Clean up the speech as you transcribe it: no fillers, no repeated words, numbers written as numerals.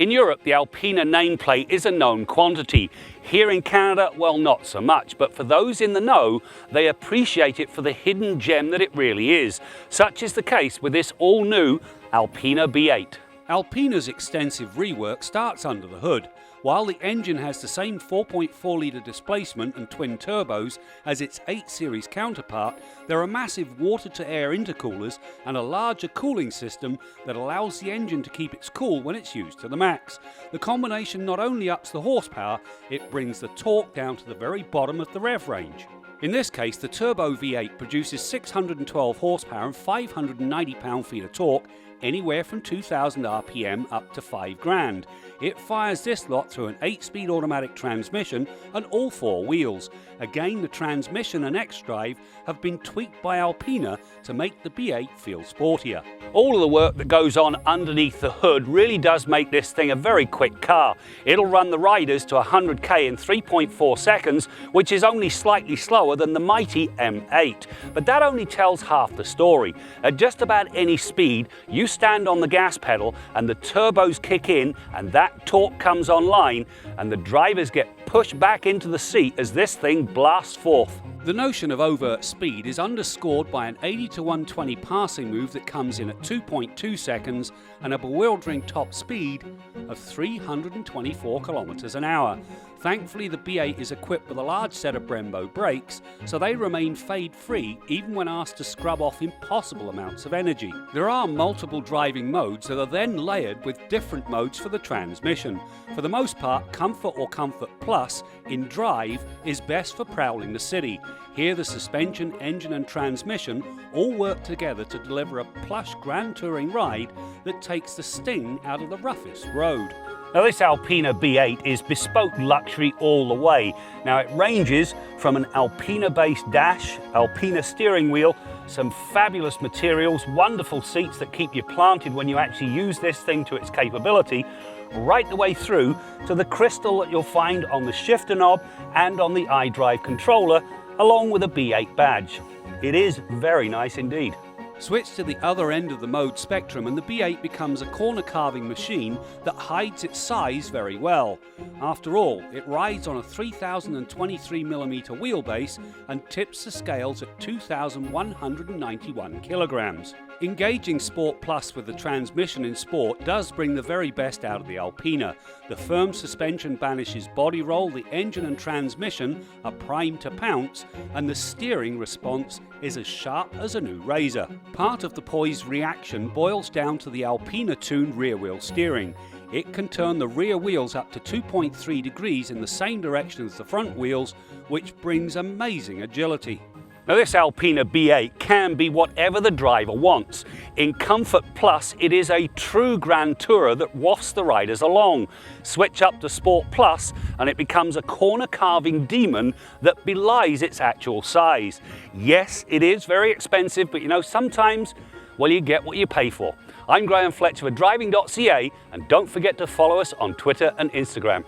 In Europe, the Alpina nameplate is a known quantity. Here in Canada, well, not so much, but for those in the know, they appreciate it for the hidden gem that it really is. Such is the case with this all-new Alpina B8. Alpina's extensive rework starts under the hood. While the engine has the same 4.4 litre displacement and twin turbos as its 8 Series counterpart, there are massive water-to-air intercoolers and a larger cooling system that allows the engine to keep its cool when it's used to the max. The combination not only ups the horsepower, it brings the torque down to the very bottom of the rev range. In this case, the Turbo V8 produces 612 horsepower and 590 pound-feet of torque, anywhere from 2,000 RPM up to 5 grand. It fires this lot through an 8-speed automatic transmission and all 4 wheels. Again, the transmission and X-drive have been tweaked by Alpina to make the B8 feel sportier. All of the work that goes on underneath the hood really does make this thing a very quick car. It'll run the riders to 100k in 3.4 seconds, which is only slightly slower than the mighty M8. But that only tells half the story. At just about any speed, you stand on the gas pedal and the turbos kick in and that torque comes online and the drivers get pushed back into the seat as this thing blasts forth. The notion of overt speed is underscored by an 80 to 120 passing move that comes in at 2.2 seconds and a bewildering top speed of 324 kilometers an hour. Thankfully, the B8 is equipped with a large set of Brembo brakes, so they remain fade-free even when asked to scrub off impossible amounts of energy. There are multiple driving modes that are then layered with different modes for the transmission. For the most part, Comfort or Comfort Plus in Drive is best for prowling the city. Here the suspension, engine and transmission all work together to deliver a plush grand touring ride that takes the sting out of the roughest road. Now this Alpina B8 is bespoke luxury all the way. Now it ranges from an Alpina-based dash, Alpina steering wheel, some fabulous materials, wonderful seats that keep you planted when you actually use this thing to its capability, right the way through to the crystal that you'll find on the shifter knob and on the iDrive controller, along with a B8 badge. It is very nice indeed. Switch to the other end of the mode spectrum and the B8 becomes a corner carving machine that hides its size very well. After all, it rides on a 3023mm wheelbase and tips the scales at 2,191 kilograms. Engaging Sport Plus with the transmission in Sport does bring the very best out of the Alpina. The firm suspension banishes body roll, the engine and transmission are primed to pounce, and the steering response is as sharp as a new razor. Part of the poised reaction boils down to the Alpina-tuned rear-wheel steering. It can turn the rear wheels up to 2.3 degrees in the same direction as the front wheels, which brings amazing agility. Now this Alpina B8 can be whatever the driver wants. In Comfort Plus, it is a true grand tourer that wafts the riders along. Switch up to Sport Plus and it becomes a corner carving demon that belies its actual size. Yes, it is very expensive, but you know, sometimes, well, you get what you pay for. I'm Graham Fletcher for Driving.ca, and don't forget to follow us on Twitter and Instagram.